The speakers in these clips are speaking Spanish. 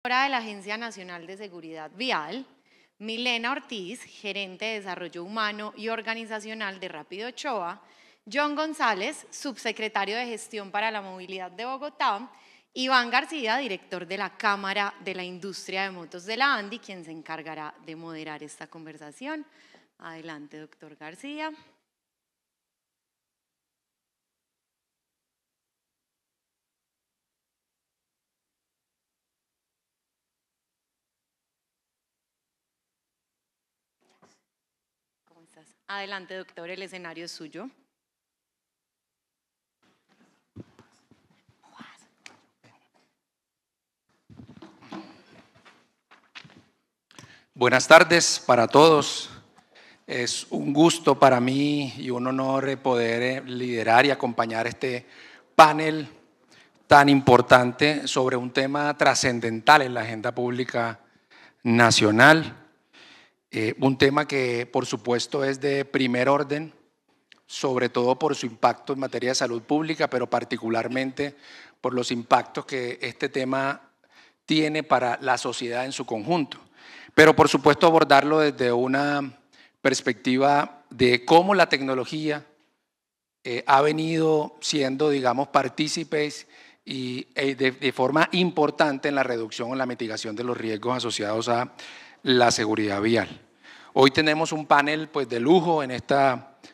Directora de la Agencia Nacional de Seguridad Vial, Milena Ortiz, gerente de Desarrollo Humano y Organizacional de Rápido Ochoa, John González, subsecretario de Gestión para la Movilidad de Bogotá, Iván García, director de la Cámara de la Industria de Motos de la ANDI, quien se encargará de moderar esta conversación. Adelante, doctor García. ¿Cómo estás? Adelante, doctor, el escenario es suyo. Buenas tardes para todos. Es un gusto para mí y un honor poder liderar y acompañar este panel tan importante sobre un tema trascendental en la agenda pública nacional. Un tema que, por supuesto, es de primer orden, sobre todo por su impacto en materia de salud pública, pero particularmente por los impactos que este tema tiene para la sociedad en su conjunto. Pero, por supuesto, abordarlo desde una perspectiva de cómo la tecnología ha venido siendo, digamos, partícipes y de forma importante en la reducción o la mitigación de los riesgos asociados a la seguridad vial. Hoy tenemos un panel pues, de lujo en este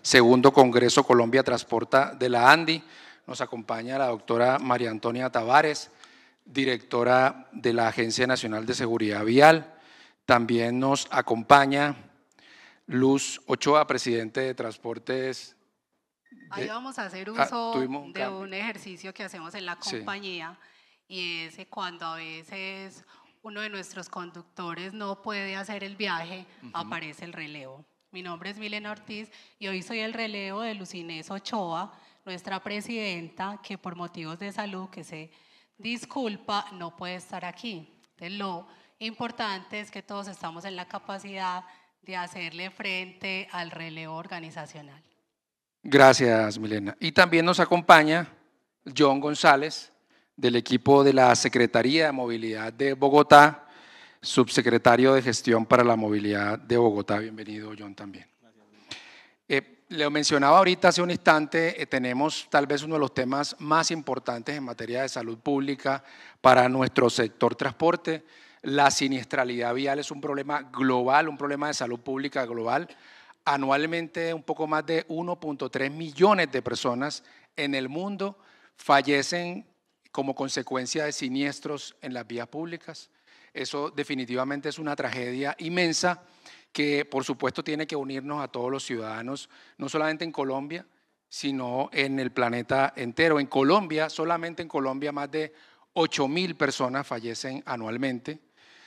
segundo Congreso Colombia Transporta de la ANDI. Nos acompaña la doctora María Antonia Tavares, directora de la Agencia Nacional de Seguridad Vial. También nos acompaña Luz Ochoa, presidente de Transportes. Ahí vamos a hacer uso de un ejercicio que hacemos en la compañía, sí. Y es cuando a veces uno de nuestros conductores no puede hacer el viaje, aparece el relevo. Mi nombre es Milena Ortiz y hoy soy el relevo de Luz Inés Ochoa, nuestra presidenta, que por motivos de salud, que se disculpa, no puede estar aquí. Entonces, lo importante es que todos estamos en la capacidad de hacerle frente al relevo organizacional. Gracias, Milena. Y también nos acompaña John González, del equipo de la Secretaría de Movilidad de Bogotá, subsecretario de Gestión para la Movilidad de Bogotá. Bienvenido, John, también. Le mencionaba ahorita hace un instante, tenemos tal vez uno de los temas más importantes en materia de salud pública para nuestro sector transporte. La siniestralidad vial es un problema global, un problema de salud pública global. Anualmente, un poco más de 1.3 millones de personas en el mundo fallecen como consecuencia de siniestros en las vías públicas. Eso definitivamente es una tragedia inmensa que, por supuesto, tiene que unirnos a todos los ciudadanos, no solamente en Colombia, sino en el planeta entero. En Colombia, solamente en Colombia, más de 8.000 personas fallecen anualmente.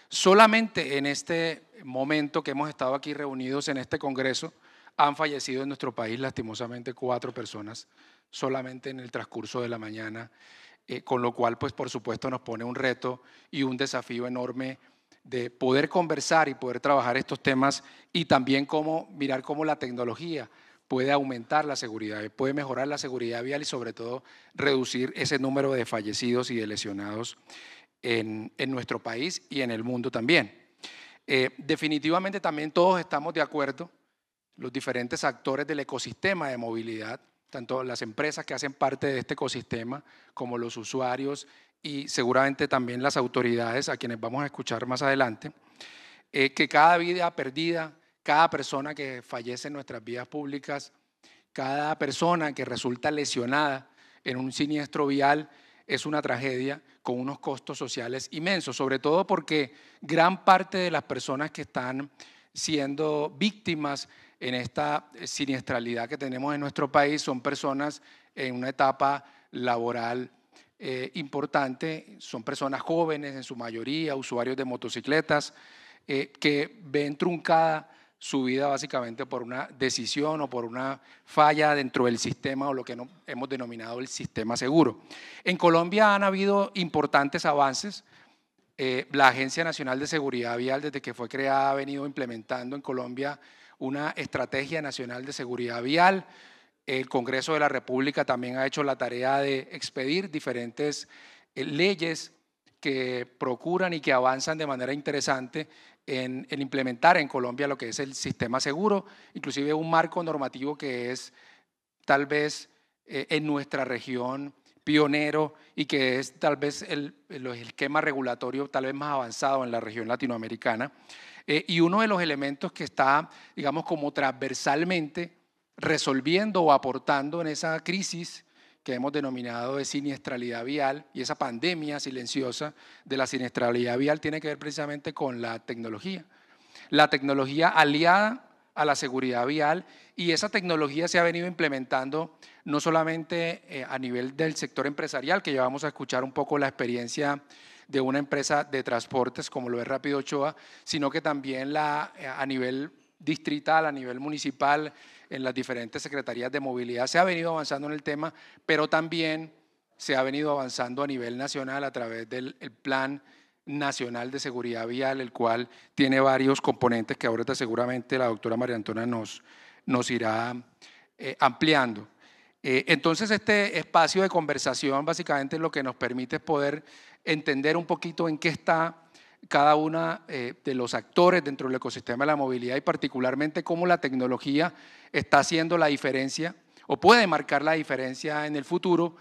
Solamente en este momento que hemos estado aquí reunidos en este Congreso, han fallecido en nuestro país lastimosamente 4 personas, solamente en el transcurso de la mañana, con lo cual, pues por supuesto, nos pone un reto y un desafío enorme de poder conversar y poder trabajar estos temas y también mirar cómo la tecnología puede aumentar la seguridad, puede mejorar la seguridad vial y sobre todo reducir ese número de fallecidos y de lesionados en nuestro país y en el mundo también. Definitivamente también todos estamos de acuerdo, los diferentes actores del ecosistema de movilidad, tanto las empresas que hacen parte de este ecosistema como los usuarios y seguramente también las autoridades a quienes vamos a escuchar más adelante, que cada vida perdida, cada persona que fallece en nuestras vías públicas, cada persona que resulta lesionada en un siniestro vial es una tragedia con unos costos sociales inmensos, sobre todo porque gran parte de las personas que están siendo víctimas en esta siniestralidad que tenemos en nuestro país son personas en una etapa laboral importante, son personas jóvenes en su mayoría, usuarios de motocicletas, que ven truncada su vida básicamente por una decisión o por una falla dentro del sistema o lo que hemos denominado el sistema seguro. En Colombia han habido importantes avances. La Agencia Nacional de Seguridad Vial, desde que fue creada, ha venido implementando en Colombia una estrategia nacional de seguridad vial. El Congreso de la República también ha hecho la tarea de expedir diferentes leyes que procuran y que avanzan de manera interesante en implementar en Colombia lo que es el sistema seguro, inclusive un marco normativo que es tal vez en nuestra región pionero y que es tal vez el esquema regulatorio tal vez más avanzado en la región latinoamericana. Y uno de los elementos que está, digamos, como transversalmente resolviendo o aportando en esa crisis que hemos denominado de siniestralidad vial, y esa pandemia silenciosa de la siniestralidad vial tiene que ver precisamente con la tecnología. La tecnología aliada a la seguridad vial, y esa tecnología se ha venido implementando no solamente a nivel del sector empresarial, que ya vamos a escuchar un poco la experiencia de una empresa de transportes como lo es Rápido Ochoa, sino que también a nivel distrital, a nivel municipal, en las diferentes secretarías de movilidad se ha venido avanzando en el tema, pero también se ha venido avanzando a nivel nacional a través del Plan Nacional de Seguridad Vial, el cual tiene varios componentes que ahorita seguramente la doctora María Antonia nos irá ampliando. Entonces, este espacio de conversación básicamente lo que nos permite es poder entender un poquito en qué está cada uno de los actores dentro del ecosistema de la movilidad y particularmente cómo la tecnología está haciendo la diferencia o puede marcar la diferencia en el futuro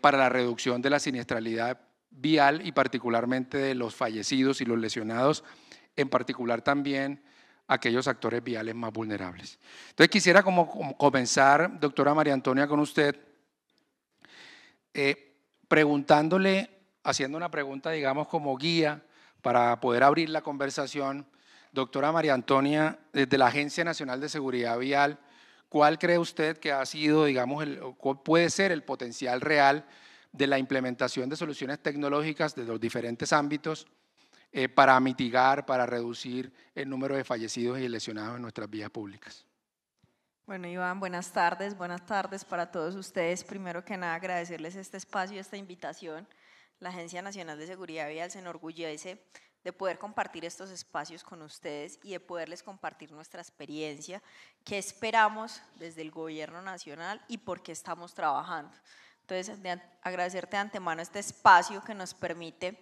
para la reducción de la siniestralidad vial y particularmente de los fallecidos y los lesionados, en particular también aquellos actores viales más vulnerables. Entonces quisiera como comenzar, doctora María Antonia, con usted, preguntándole, haciendo una pregunta, digamos, como guía para poder abrir la conversación. Doctora María Antonia, desde la Agencia Nacional de Seguridad Vial, ¿cuál cree usted que ha sido, digamos, cuál puede ser el potencial real de la implementación de soluciones tecnológicas de los diferentes ámbitos para mitigar, para reducir el número de fallecidos y lesionados en nuestras vías públicas? Bueno, Iván, buenas tardes para todos ustedes. Primero que nada, agradecerles este espacio, esta invitación. La Agencia Nacional de Seguridad Vial se enorgullece de poder compartir estos espacios con ustedes y de poderles compartir nuestra experiencia, qué esperamos desde el gobierno nacional y por qué estamos trabajando. Entonces, agradecerte de antemano este espacio que nos permite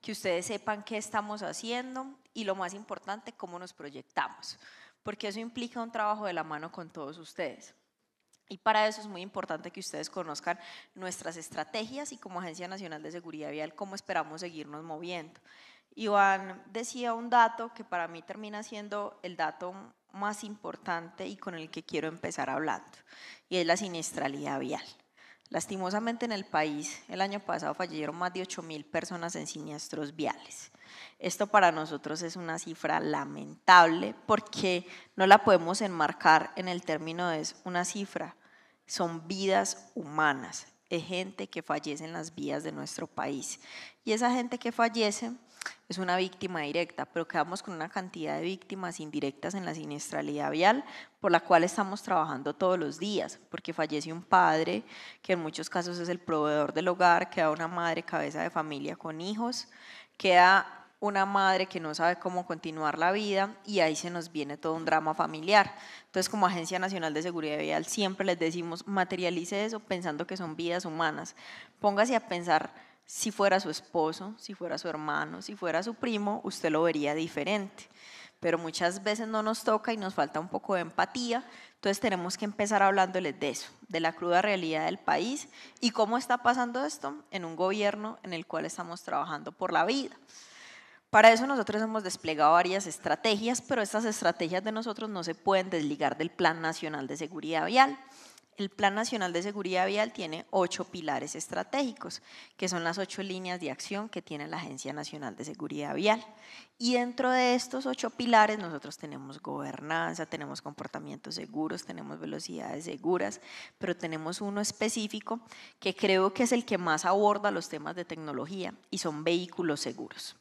que ustedes sepan qué estamos haciendo y lo más importante, cómo nos proyectamos, porque eso implica un trabajo de la mano con todos ustedes. Y para eso es muy importante que ustedes conozcan nuestras estrategias y como Agencia Nacional de Seguridad Vial cómo esperamos seguirnos moviendo. Iván decía un dato que para mí termina siendo el dato más importante y con el que quiero empezar hablando, y es la siniestralidad vial. Lastimosamente en el país el año pasado fallecieron más de 8.000 personas en siniestros viales. Esto para nosotros es una cifra lamentable porque no la podemos enmarcar en el término de una cifra, son vidas humanas, es gente que fallece en las vías de nuestro país y esa gente que fallece es una víctima directa, pero quedamos con una cantidad de víctimas indirectas en la siniestralidad vial por la cual estamos trabajando todos los días, porque fallece un padre que en muchos casos es el proveedor del hogar, queda una madre cabeza de familia con hijos, queda una madre que no sabe cómo continuar la vida y ahí se nos viene todo un drama familiar. Entonces, como Agencia Nacional de Seguridad Vial siempre les decimos, materialice eso pensando que son vidas humanas. Póngase a pensar si fuera su esposo, si fuera su hermano, si fuera su primo, usted lo vería diferente. Pero muchas veces no nos toca y nos falta un poco de empatía, entonces tenemos que empezar hablándoles de eso, de la cruda realidad del país y cómo está pasando esto en un gobierno en el cual estamos trabajando por la vida. Para eso nosotros hemos desplegado varias estrategias, pero estas estrategias de nosotros no se pueden desligar del Plan Nacional de Seguridad Vial. El Plan Nacional de Seguridad Vial tiene 8 pilares estratégicos, que son las 8 líneas de acción que tiene la Agencia Nacional de Seguridad Vial. Y dentro de estos 8 pilares nosotros tenemos gobernanza, tenemos comportamientos seguros, tenemos velocidades seguras, pero tenemos uno específico que creo que es el que más aborda los temas de tecnología y son vehículos seguros.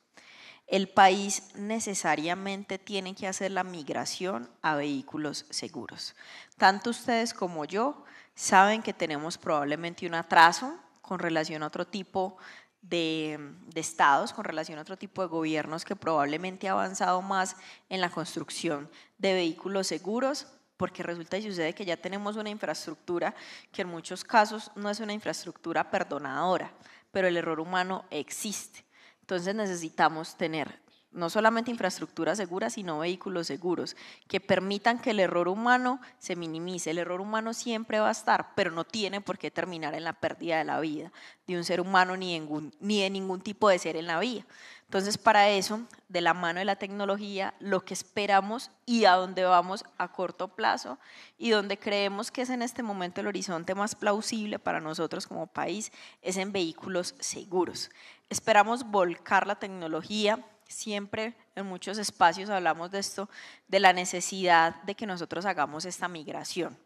El país necesariamente tiene que hacer la migración a vehículos seguros. Tanto ustedes como yo saben que tenemos probablemente un atraso con relación a otro tipo de estados, con relación a otro tipo de gobiernos que probablemente ha avanzado más en la construcción de vehículos seguros, porque resulta y sucede que ya tenemos una infraestructura que en muchos casos no es una infraestructura perdonadora, pero el error humano existe. Entonces necesitamos tener no solamente infraestructura segura, sino vehículos seguros que permitan que el error humano se minimice. El error humano siempre va a estar, pero no tiene por qué terminar en la pérdida de la vida de un ser humano ni de ningún tipo de ser en la vía. Entonces, para eso, de la mano de la tecnología, lo que esperamos y a dónde vamos a corto plazo y donde creemos que es en este momento el horizonte más plausible para nosotros como país, es en vehículos seguros. Esperamos volcar la tecnología. Siempre en muchos espacios hablamos de esto, de la necesidad de que nosotros hagamos esta migración.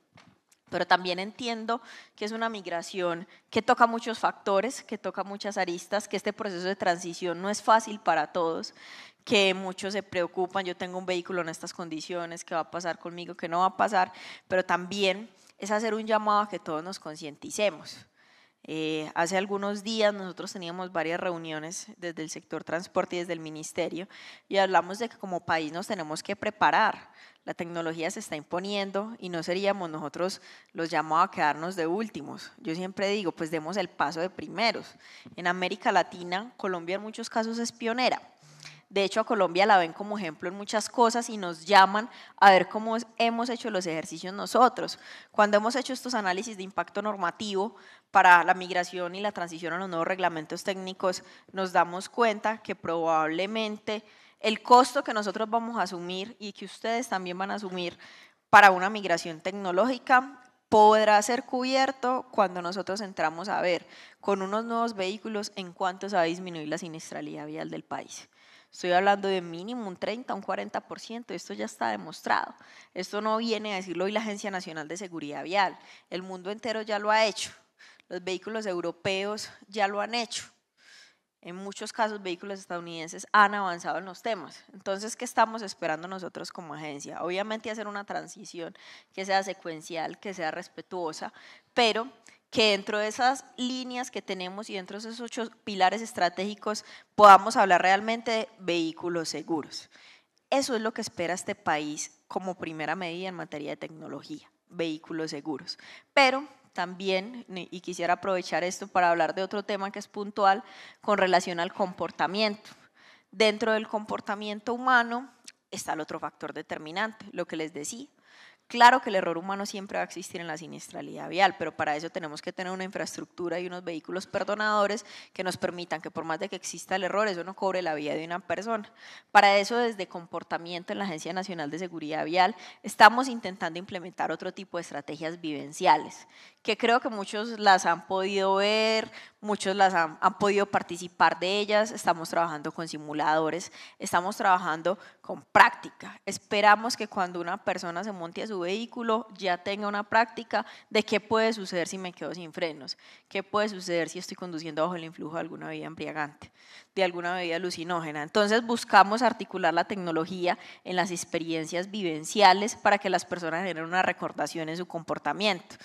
Pero también entiendo que es una migración que toca muchos factores, que toca muchas aristas, que este proceso de transición no es fácil para todos, que muchos se preocupan, yo tengo un vehículo en estas condiciones, ¿qué va a pasar conmigo? ¿Qué no va a pasar? Pero también es hacer un llamado a que todos nos concienticemos. Hace algunos días nosotros teníamos varias reuniones desde el sector transporte y desde el ministerio y hablamos de que como país nos tenemos que preparar. La tecnología se está imponiendo y no seríamos nosotros los llamados a quedarnos de últimos. Yo siempre digo, pues demos el paso de primeros. En América Latina, Colombia en muchos casos es pionera. De hecho, a Colombia la ven como ejemplo en muchas cosas y nos llaman a ver cómo hemos hecho los ejercicios nosotros. Cuando hemos hecho estos análisis de impacto normativo para la migración y la transición a los nuevos reglamentos técnicos, nos damos cuenta que probablemente el costo que nosotros vamos a asumir y que ustedes también van a asumir para una migración tecnológica podrá ser cubierto cuando nosotros entramos a ver con unos nuevos vehículos en cuánto se va a disminuir la siniestralidad vial del país. Estoy hablando de mínimo un 30, un 40%, esto ya está demostrado. Esto no viene a decirlo hoy la Agencia Nacional de Seguridad Vial, el mundo entero ya lo ha hecho, los vehículos europeos ya lo han hecho. En muchos casos, vehículos estadounidenses han avanzado en los temas. Entonces, ¿qué estamos esperando nosotros como agencia? Obviamente hacer una transición que sea secuencial, que sea respetuosa, pero que dentro de esas líneas que tenemos y dentro de esos 8 pilares estratégicos podamos hablar realmente de vehículos seguros. Eso es lo que espera este país como primera medida en materia de tecnología, vehículos seguros. Pero también, y quisiera aprovechar esto para hablar de otro tema que es puntual con relación al comportamiento. Dentro del comportamiento humano está el otro factor determinante, lo que les decía. Claro que el error humano siempre va a existir en la siniestralidad vial, pero para eso tenemos que tener una infraestructura y unos vehículos perdonadores que nos permitan que por más de que exista el error, eso no cobre la vida de una persona. Para eso, desde comportamiento en la Agencia Nacional de Seguridad Vial, estamos intentando implementar otro tipo de estrategias vivenciales, que creo que muchos las han podido ver, muchos las han podido participar de ellas. Estamos trabajando con simuladores, estamos trabajando con práctica. Esperamos que cuando una persona se monte a su vehículo ya tenga una práctica de qué puede suceder si me quedo sin frenos, qué puede suceder si estoy conduciendo bajo el influjo de alguna bebida embriagante, de alguna bebida alucinógena. Entonces buscamos articular la tecnología en las experiencias vivenciales para que las personas generen una recordación en su comportamiento.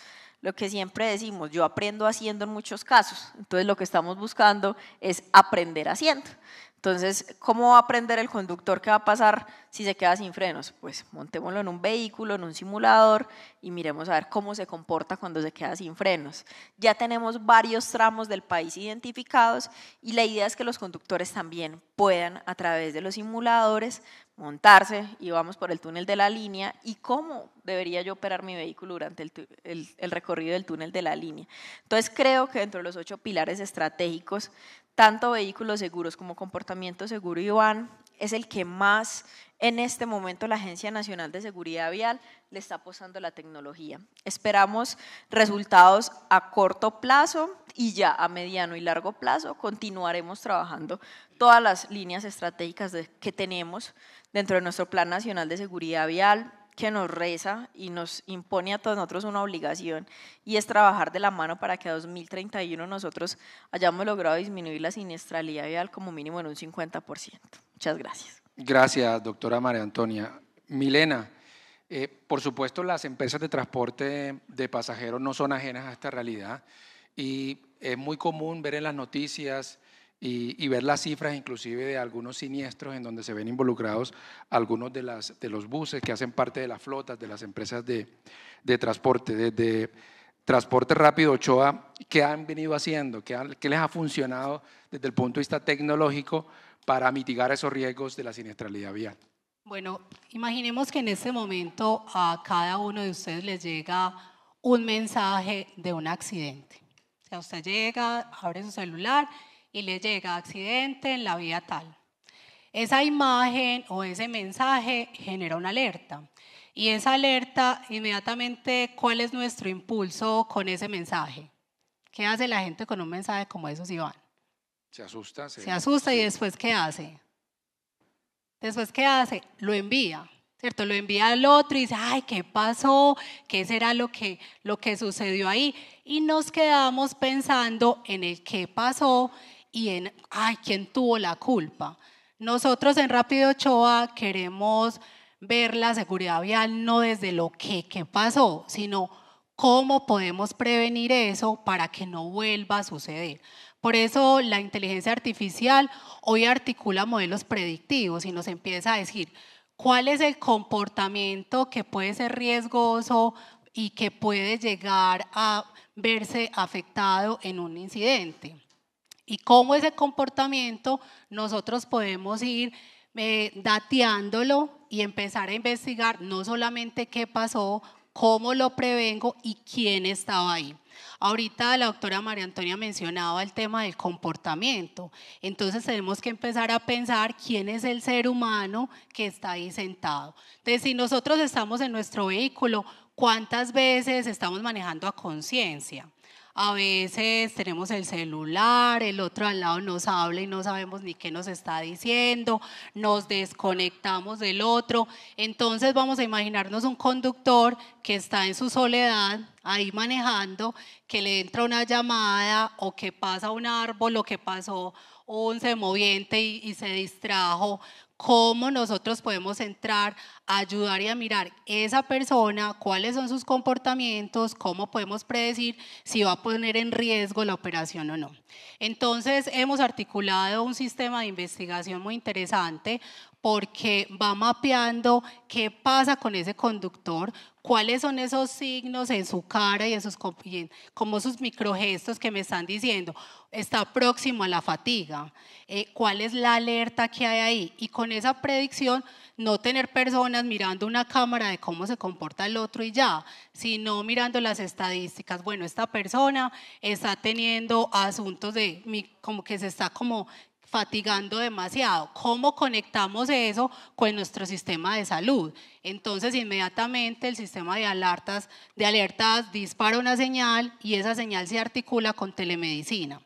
Lo que siempre decimos, yo aprendo haciendo en muchos casos, entonces lo que estamos buscando es aprender haciendo. Entonces, ¿cómo va a aprender el conductor qué va a pasar si se queda sin frenos? Pues montémoslo en un vehículo, en un simulador y miremos a ver cómo se comporta cuando se queda sin frenos. Ya tenemos varios tramos del país identificados y la idea es que los conductores también puedan a través de los simuladores montarse y vamos por el túnel de la línea y cómo debería yo operar mi vehículo durante el recorrido del túnel de la línea. Entonces creo que dentro de los 8 pilares estratégicos, tanto vehículos seguros como comportamiento seguro y van es el que más en este momento la Agencia Nacional de Seguridad Vial le está apostando a la tecnología. Esperamos resultados a corto plazo y ya a mediano y largo plazo continuaremos trabajando todas las líneas estratégicas que tenemos dentro de nuestro Plan Nacional de Seguridad Vial, que nos reza y nos impone a todos nosotros una obligación y es trabajar de la mano para que a 2031 nosotros hayamos logrado disminuir la siniestralidad vial como mínimo en un 50%. Muchas gracias. Gracias, doctora María Antonia. Milena, por supuesto las empresas de transporte de pasajeros no son ajenas a esta realidad y es muy común ver en las noticias y ver las cifras inclusive de algunos siniestros en donde se ven involucrados algunos de los buses que hacen parte de las flotas de las empresas de transporte. Desde Transporte Rápido Ochoa, ¿qué han venido haciendo? ¿Qué les ha funcionado desde el punto de vista tecnológico para mitigar esos riesgos de la siniestralidad vial? Bueno, imaginemos que en este momento a cada uno de ustedes les llega un mensaje de un accidente. O sea, usted llega, abre su celular y le llega accidente en la vía tal. Esa imagen o ese mensaje genera una alerta. Y esa alerta, inmediatamente, ¿cuál es nuestro impulso con ese mensaje? ¿Qué hace la gente con un mensaje como esos, Iván? Se asusta. Se asusta y después, ¿qué hace? Después, ¿qué hace? Lo envía, ¿cierto? Lo envía al otro y dice, ay, ¿qué pasó? ¿Qué será lo que sucedió ahí? Y nos quedamos pensando en el qué pasó y en, ay, ¿quién tuvo la culpa? Nosotros en Rápido Ochoa queremos ver la seguridad vial no desde lo que pasó, sino cómo podemos prevenir eso para que no vuelva a suceder. Por eso la inteligencia artificial hoy articula modelos predictivos y nos empieza a decir cuál es el comportamiento que puede ser riesgoso y que puede llegar a verse afectado en un incidente. Y cómo ese comportamiento nosotros podemos ir dateándolo y empezar a investigar no solamente qué pasó, cómo lo prevengo y quién estaba ahí. Ahorita la doctora María Antonia mencionaba el tema del comportamiento, entonces tenemos que empezar a pensar quién es el ser humano que está ahí sentado. Entonces, si nosotros estamos en nuestro vehículo, ¿cuántas veces estamos manejando a conciencia? A veces tenemos el celular, el otro al lado nos habla y no sabemos ni qué nos está diciendo, nos desconectamos del otro. Entonces vamos a imaginarnos un conductor que está en su soledad, ahí manejando, que le entra una llamada o que pasa un árbol o que pasó un semoviente y se distrajo. ¿Cómo nosotros podemos entrar a ayudar y a mirar esa persona, cuáles son sus comportamientos, cómo podemos predecir si va a poner en riesgo la operación o no? Entonces hemos articulado un sistema de investigación muy interesante porque va mapeando qué pasa con ese conductor, cuáles son esos signos en su cara y en sus, como sus microgestos que me están diciendo, está próximo a la fatiga, cuál es la alerta que hay ahí, y con esa predicción no tener personas mirando una cámara de cómo se comporta el otro y ya, sino mirando las estadísticas. Bueno, esta persona está teniendo asuntos de, como que se está como fatigando demasiado. ¿Cómo conectamos eso con nuestro sistema de salud? Entonces, inmediatamente el sistema de alertas dispara una señal y esa señal se articula con telemedicina.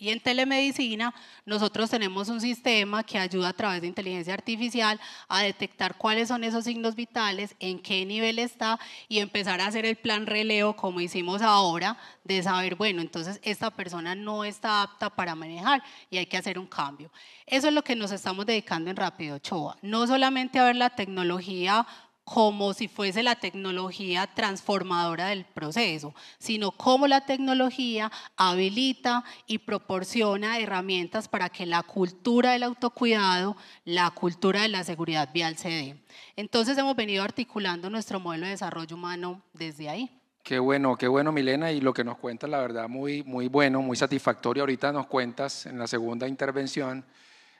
Y en telemedicina nosotros tenemos un sistema que ayuda a través de inteligencia artificial a detectar cuáles son esos signos vitales, en qué nivel está y empezar a hacer el plan relevo como hicimos ahora, de saber, bueno, entonces esta persona no está apta para manejar y hay que hacer un cambio. Eso es lo que nos estamos dedicando en Rápido Ochoa, no solamente a ver la tecnología como si fuese la tecnología transformadora del proceso, sino cómo la tecnología habilita y proporciona herramientas para que la cultura del autocuidado, la cultura de la seguridad vial se dé. Entonces hemos venido articulando nuestro modelo de desarrollo humano desde ahí. Qué bueno, Milena, y lo que nos cuentas, la verdad, muy bueno, muy satisfactorio. Ahorita nos cuentas en la segunda intervención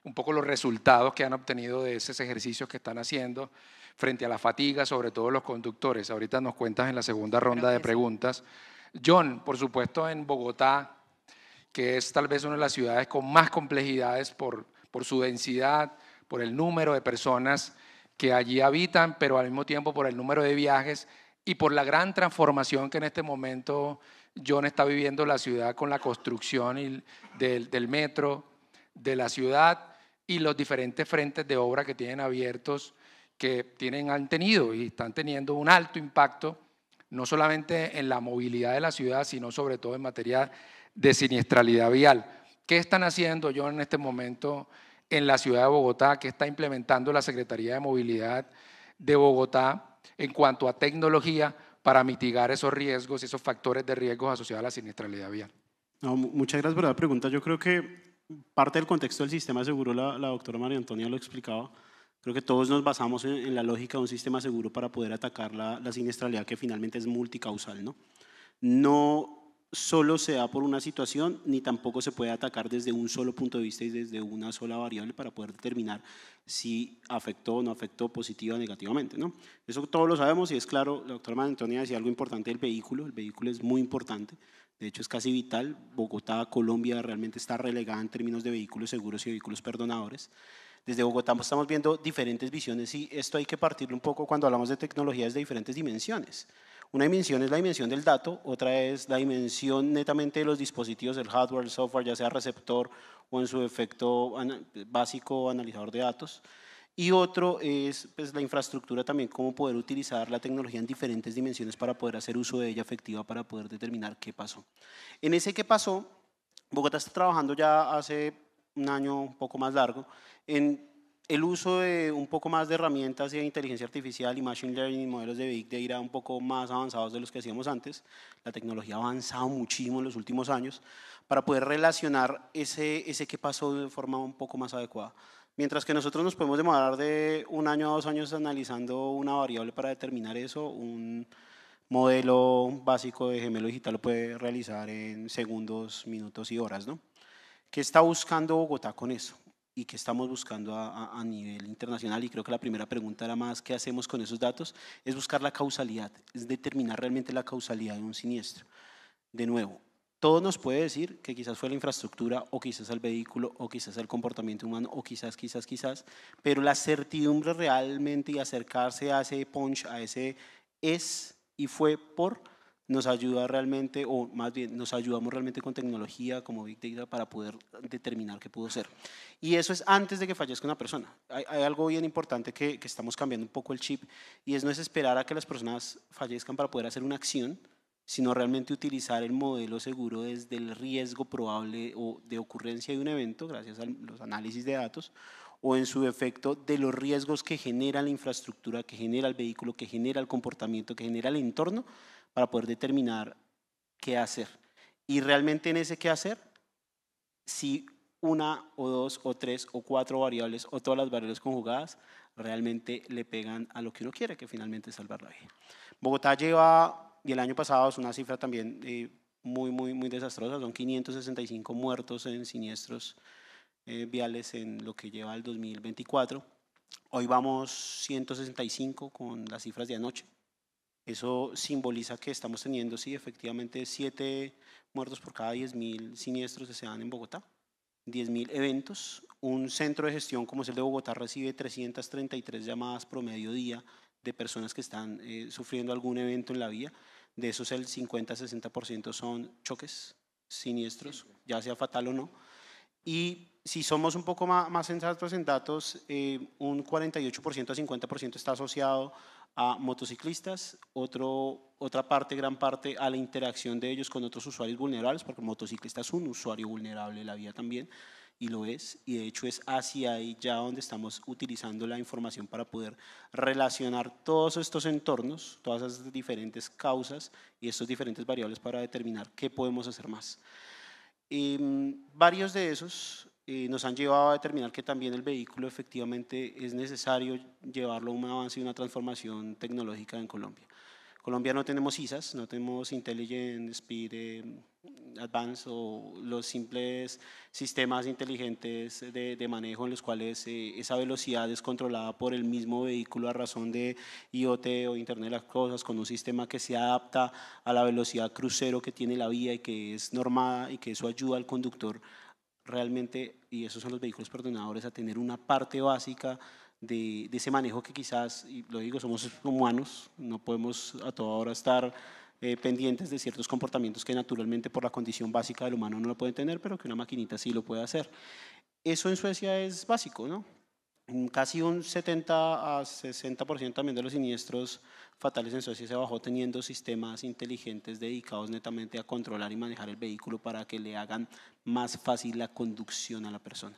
un poco los resultados que han obtenido de esos ejercicios que están haciendo frente a la fatiga, sobre todo los conductores. Ahorita nos cuentas en la segunda ronda de preguntas. John, por supuesto en Bogotá, que es tal vez una de las ciudades con más complejidades por su densidad, por el número de personas que allí habitan, pero al mismo tiempo por el número de viajes y por la gran transformación que en este momento John está viviendo la ciudad con la construcción del metro, de la ciudad y los diferentes frentes de obra que tienen abiertos, que han tenido y están teniendo un alto impacto, no solamente en la movilidad de la ciudad, sino sobre todo en materia de siniestralidad vial. ¿Qué están haciendo, John, en este momento en la ciudad de Bogotá? ¿Qué está implementando la Secretaría de Movilidad de Bogotá en cuanto a tecnología para mitigar esos riesgos, esos factores de riesgos asociados a la siniestralidad vial? No, muchas gracias por la pregunta. Yo creo que parte del contexto del sistema seguro, la doctora María Antonia lo explicaba. Creo que todos nos basamos en la lógica de un sistema seguro para poder atacar la siniestralidad, que finalmente es multicausal, ¿no? no solo se da por una situación, ni tampoco se puede atacar desde un solo punto de vista y desde una sola variable para poder determinar si afectó o no afectó positiva o negativamente, ¿no? Eso todos lo sabemos y es claro. La doctora María Antonia decía algo importante del vehículo. El vehículo es muy importante, de hecho es casi vital. Bogotá, Colombia realmente está relegada en términos de vehículos seguros y vehículos perdonadores. Desde Bogotá estamos viendo diferentes visiones y esto hay que partirlo un poco cuando hablamos de tecnologías de diferentes dimensiones. Una dimensión es la dimensión del dato, otra es la dimensión netamente de los dispositivos, el hardware, el software, ya sea receptor o en su efecto básico analizador de datos. Y otro es pues, la infraestructura también, cómo poder utilizar la tecnología en diferentes dimensiones para poder hacer uso de ella efectiva, para poder determinar qué pasó. En ese qué pasó, Bogotá está trabajando ya hace un año un poco más largo en el uso de un poco más de herramientas de inteligencia artificial y machine learning y modelos de big data un poco más avanzados de los que hacíamos antes. La tecnología ha avanzado muchísimo en los últimos años para poder relacionar ese qué pasó de forma un poco más adecuada. Mientras que nosotros nos podemos demorar de 1 año a 2 años analizando una variable para determinar eso, un modelo básico de gemelo digital lo puede realizar en segundos, minutos y horas, ¿no? ¿Qué está buscando Bogotá con eso? ¿Y qué estamos buscando a nivel internacional? Y creo que la primera pregunta era más, ¿qué hacemos con esos datos? Es buscar la causalidad, es determinar realmente la causalidad de un siniestro. De nuevo, todo nos puede decir que quizás fue la infraestructura, o quizás el vehículo, o quizás el comportamiento humano, o quizás, pero la certidumbre realmente y acercarse a ese punch, a ese es y fue por, nos ayuda realmente, o más bien nos ayudamos realmente con tecnología como Big Data para poder determinar qué pudo ser. Y eso es antes de que fallezca una persona. Hay algo bien importante que estamos cambiando un poco el chip, y es no es esperar a que las personas fallezcan para poder hacer una acción, sino realmente utilizar el modelo seguro desde el riesgo probable o de ocurrencia de un evento, gracias a los análisis de datos, o en su efecto de los riesgos que genera la infraestructura, que genera el vehículo, que genera el comportamiento, que genera el entorno, para poder determinar qué hacer. Y realmente en ese qué hacer, si 1 o 2 o 3 o 4 variables o todas las variables conjugadas realmente le pegan a lo que uno quiere, que finalmente es salvar la vida. Bogotá lleva, y el año pasado es una cifra también muy desastrosa, son 565 muertos en siniestros viales en lo que lleva el 2024. Hoy vamos 165 con las cifras de anoche. Eso simboliza que estamos teniendo, sí, efectivamente 7 muertos por cada 10.000 siniestros que se dan en Bogotá, 10.000 eventos. Un centro de gestión como es el de Bogotá recibe 333 llamadas promedio día de personas que están sufriendo algún evento en la vía. De esos el 50-60% son choques, siniestros, ya sea fatal o no. Y si somos un poco más sensatos en datos, un 48% a 50% está asociado a motociclistas, otra parte, gran parte, a la interacción de ellos con otros usuarios vulnerables, porque el motociclista es un usuario vulnerable de la vía también, y lo es, y de hecho es hacia ahí ya donde estamos utilizando la información para poder relacionar todos estos entornos, todas esas diferentes causas y estas diferentes variables para determinar qué podemos hacer más. Varios de esos nos han llevado a determinar que también el vehículo efectivamente es necesario llevarlo a un avance y una transformación tecnológica en Colombia. Colombia no tenemos ISAs, no tenemos Intelligent Speed Advance o los simples sistemas inteligentes de manejo en los cuales esa velocidad es controlada por el mismo vehículo a razón de IoT o Internet de las Cosas, con un sistema que se adapta a la velocidad crucero que tiene la vía y que es normada y que eso ayuda al conductor realmente, y esos son los vehículos perdonadores, a tener una parte básica de ese manejo que quizás, y lo digo, somos humanos, no podemos a toda hora estar pendientes de ciertos comportamientos que naturalmente por la condición básica del humano no lo pueden tener, pero que una maquinita sí lo puede hacer. Eso en Suecia es básico, ¿no? Casi un 70 a 60% también de los siniestros fatales en Suecia se bajó teniendo sistemas inteligentes dedicados netamente a controlar y manejar el vehículo para que le hagan más fácil la conducción a la persona.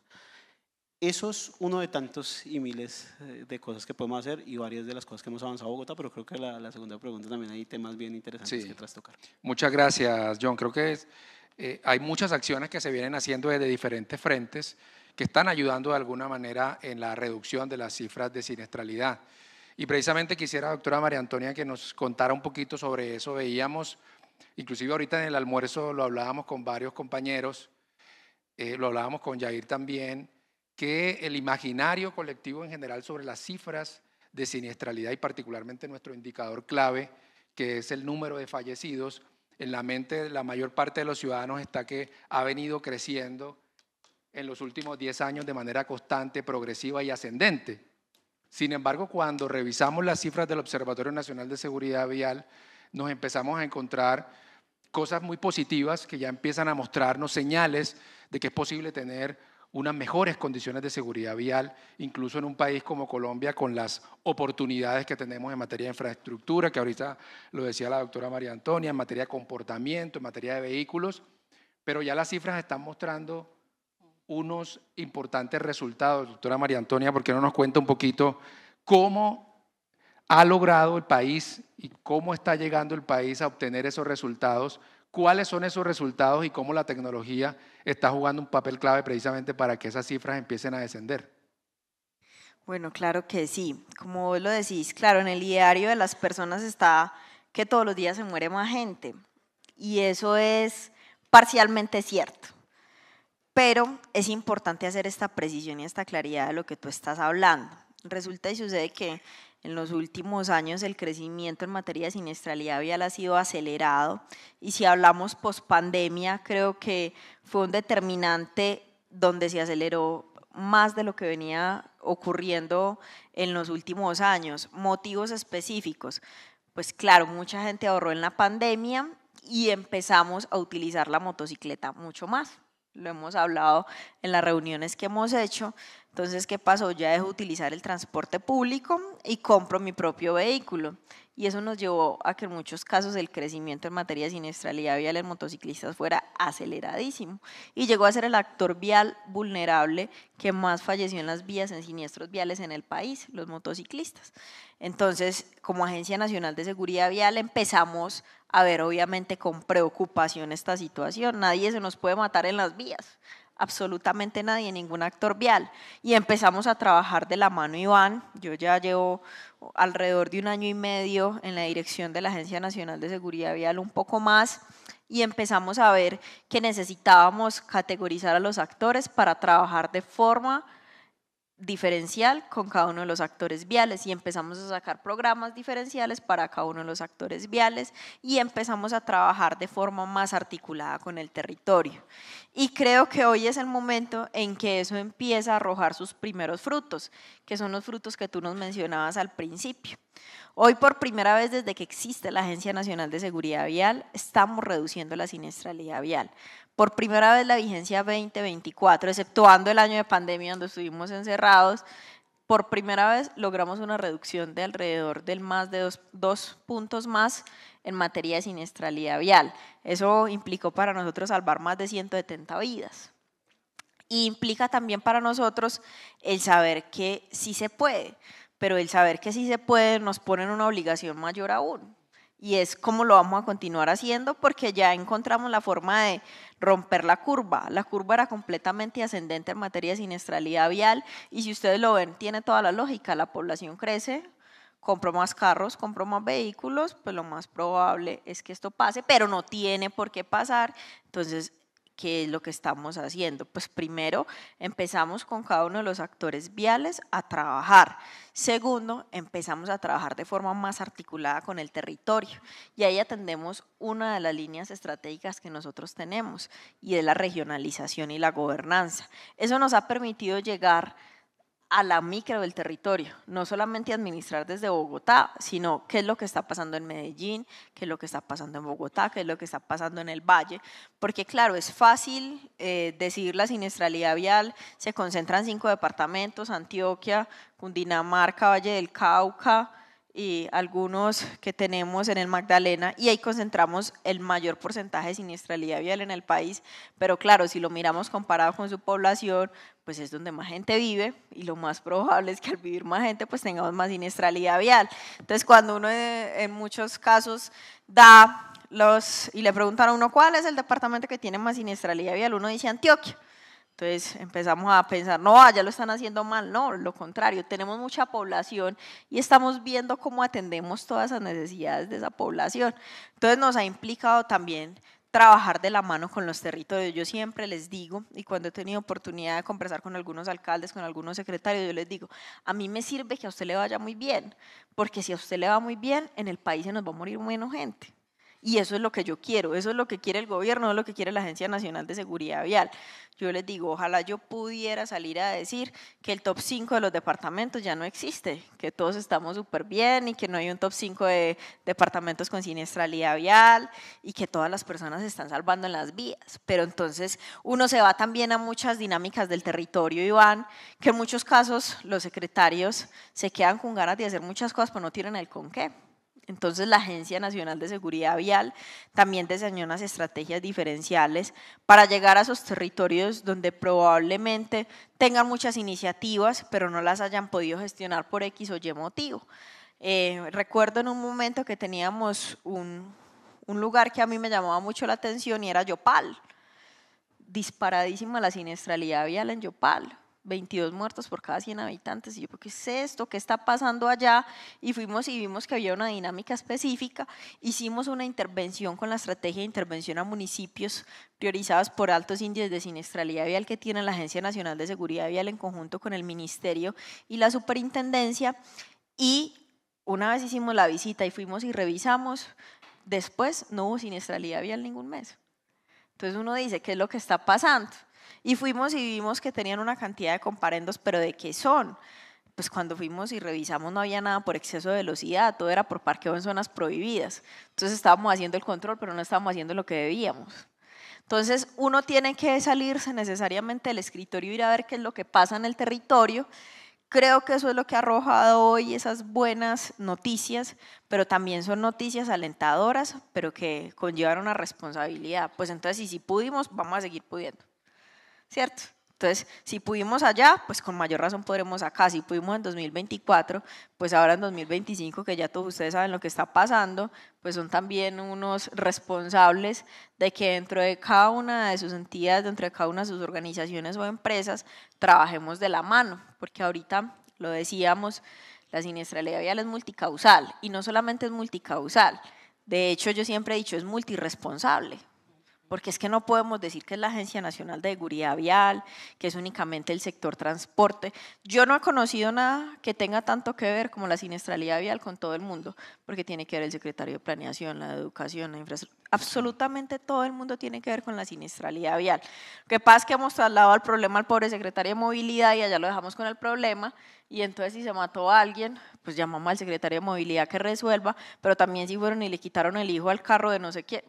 Eso es uno de tantos y miles de cosas que podemos hacer y varias de las cosas que hemos avanzado en Bogotá, pero creo que la segunda pregunta también hay temas bien interesantes que trastocar. Muchas gracias, John. Creo que hay muchas acciones que se vienen haciendo desde diferentes frentes que están ayudando de alguna manera en la reducción de las cifras de siniestralidad. Y precisamente quisiera, doctora María Antonia, que nos contara un poquito sobre eso. Veíamos Inclusive ahorita en el almuerzo lo hablábamos con varios compañeros, lo hablábamos con Yair también, que el imaginario colectivo en general sobre las cifras de siniestralidad y particularmente nuestro indicador clave, que es el número de fallecidos, en la mente de la mayor parte de los ciudadanos está que ha venido creciendo en los últimos 10 años de manera constante, progresiva y ascendente. Sin embargo, cuando revisamos las cifras del Observatorio Nacional de Seguridad Vial, nos empezamos a encontrar cosas muy positivas que ya empiezan a mostrarnos señales de que es posible tener unas mejores condiciones de seguridad vial, incluso en un país como Colombia, con las oportunidades que tenemos en materia de infraestructura, que ahorita lo decía la doctora María Antonia, en materia de comportamiento, en materia de vehículos, pero ya las cifras están mostrando unos importantes resultados. Doctora María Antonia, ¿por qué no nos cuenta un poquito cómo ha logrado el país y cómo está llegando el país a obtener esos resultados? ¿Cuáles son esos resultados y cómo la tecnología está jugando un papel clave precisamente para que esas cifras empiecen a descender? Bueno, claro que sí. Como vos lo decís, claro, en el diario de las personas está que todos los días se muere más gente y eso es parcialmente cierto. Pero es importante hacer esta precisión y esta claridad de lo que tú estás hablando. Resulta y sucede que en los últimos años el crecimiento en materia de siniestralidad vial ha sido acelerado y si hablamos pospandemia creo que fue un determinante donde se aceleró más de lo que venía ocurriendo en los últimos años. Motivos específicos, pues claro, mucha gente ahorró en la pandemia y empezamos a utilizar la motocicleta mucho más. Lo hemos hablado en las reuniones que hemos hecho. Entonces, ¿qué pasó? Ya dejo de utilizar el transporte público y compro mi propio vehículo. Y eso nos llevó a que en muchos casos el crecimiento en materia de siniestralidad vial en motociclistas fuera aceleradísimo. Y llegó a ser el actor vial vulnerable que más falleció en las vías en siniestros viales en el país, los motociclistas. Entonces, como Agencia Nacional de Seguridad Vial empezamos a ver obviamente con preocupación esta situación. Nadie se nos puede matar en las vías, absolutamente nadie, ningún actor vial. Y empezamos a trabajar de la mano, Iván. Yo ya llevo alrededor de 1 año y medio en la dirección de la Agencia Nacional de Seguridad Vial, un poco más, y empezamos a ver que necesitábamos categorizar a los actores para trabajar de forma diferencial con cada uno de los actores viales y empezamos a sacar programas diferenciales para cada uno de los actores viales y empezamos a trabajar de forma más articulada con el territorio. Y creo que hoy es el momento en que eso empieza a arrojar sus primeros frutos, que son los frutos que tú nos mencionabas al principio. Hoy por primera vez desde que existe la Agencia Nacional de Seguridad Vial estamos reduciendo la siniestralidad vial. Por primera vez la vigencia 2024, exceptuando el año de pandemia donde estuvimos encerrados, por primera vez logramos una reducción de alrededor del más de 2 puntos más en materia de siniestralidad vial. Eso implicó para nosotros salvar más de 170 vidas. Y implica también para nosotros el saber que sí se puede, pero el saber que sí se puede nos pone en una obligación mayor aún. Y es cómo lo vamos a continuar haciendo porque ya encontramos la forma de romper la curva. La curva era completamente ascendente en materia de siniestralidad vial y si ustedes lo ven, tiene toda la lógica, la población crece, compro más carros, compro más vehículos, pues lo más probable es que esto pase, pero no tiene por qué pasar. Entonces, ¿qué es lo que estamos haciendo? Pues primero empezamos con cada uno de los actores viales a trabajar. Segundo, empezamos a trabajar de forma más articulada con el territorio y ahí atendemos una de las líneas estratégicas que nosotros tenemos y es la regionalización y la gobernanza. Eso nos ha permitido llegar a la micro del territorio, no solamente administrar desde Bogotá, sino qué es lo que está pasando en Medellín, qué es lo que está pasando en Bogotá, qué es lo que está pasando en el Valle, porque claro, es fácil decir la siniestralidad vial, se concentra en 5 departamentos, Antioquia, Cundinamarca, Valle del Cauca, y algunos que tenemos en el Magdalena y ahí concentramos el mayor porcentaje de siniestralidad vial en el país, pero claro, si lo miramos comparado con su población, pues es donde más gente vive y lo más probable es que al vivir más gente pues tengamos más siniestralidad vial. Entonces cuando uno en muchos casos da y le preguntan a uno cuál es el departamento que tiene más siniestralidad vial, uno dice Antioquia. Entonces empezamos a pensar, no, ya lo están haciendo mal, no, lo contrario, tenemos mucha población y estamos viendo cómo atendemos todas esas necesidades de esa población. Entonces nos ha implicado también trabajar de la mano con los territorios. Yo siempre les digo, y cuando he tenido oportunidad de conversar con algunos alcaldes, con algunos secretarios, yo les digo, a mí me sirve que a usted le vaya muy bien, porque si a usted le va muy bien, en el país se nos va a morir menos gente. Y eso es lo que yo quiero, eso es lo que quiere el gobierno, eso es lo que quiere la Agencia Nacional de Seguridad Vial. Yo les digo, ojalá yo pudiera salir a decir que el top 5 de los departamentos ya no existe, que todos estamos súper bien y que no hay un top 5 de departamentos con siniestralidad vial y que todas las personas se están salvando en las vías. Pero entonces uno se va también a muchas dinámicas del territorio, Iván, que en muchos casos los secretarios se quedan con ganas de hacer muchas cosas, pero no tienen el con qué. Entonces la Agencia Nacional de Seguridad Vial también diseñó unas estrategias diferenciales para llegar a esos territorios donde probablemente tengan muchas iniciativas, pero no las hayan podido gestionar por X o Y motivo. Recuerdo en un momento que teníamos un lugar que a mí me llamaba mucho la atención y era Yopal. Disparadísima la siniestralidad vial en Yopal. 22 muertos por cada 100 habitantes, y yo, ¿qué es esto? ¿Qué está pasando allá? Y fuimos y vimos que había una dinámica específica, hicimos una intervención con la estrategia de intervención a municipios priorizados por altos índices de siniestralidad vial que tiene la Agencia Nacional de Seguridad Vial en conjunto con el Ministerio y la Superintendencia, y una vez hicimos la visita y fuimos y revisamos, después no hubo siniestralidad vial ningún mes. Entonces uno dice, ¿qué es lo que está pasando? Y fuimos y vimos que tenían una cantidad de comparendos, pero ¿de qué son? Pues cuando fuimos y revisamos no había nada por exceso de velocidad, todo era por parqueo en zonas prohibidas. Entonces estábamos haciendo el control, pero no estábamos haciendo lo que debíamos. Entonces uno tiene que salirse necesariamente del escritorio y ir a ver qué es lo que pasa en el territorio. Creo que eso es lo que ha arrojado hoy esas buenas noticias, pero también son noticias alentadoras, pero que conllevan una responsabilidad. Pues entonces, si pudimos, vamos a seguir pudiendo. ¿Cierto? Entonces, si pudimos allá, pues con mayor razón podremos acá. Si pudimos en 2024, pues ahora en 2025, que ya todos ustedes saben lo que está pasando, pues son también unos responsables de que dentro de cada una de sus entidades, dentro de cada una de sus organizaciones o empresas, trabajemos de la mano, porque ahorita lo decíamos, la siniestralidad vial es multicausal, y no solamente es multicausal, de hecho yo siempre he dicho es multirresponsable. Porque es que no podemos decir que es la Agencia Nacional de Seguridad Vial, que es únicamente el sector transporte. Yo no he conocido nada que tenga tanto que ver como la siniestralidad vial con todo el mundo, porque tiene que ver el secretario de Planeación, la de Educación, la infraestructura. Absolutamente todo el mundo tiene que ver con la siniestralidad vial. Lo que pasa es que hemos trasladado el problema al pobre secretario de Movilidad y allá lo dejamos con el problema, y entonces si se mató a alguien, pues llamamos al secretario de Movilidad que resuelva, pero también si fueron y le quitaron el hijo al carro de no sé quién,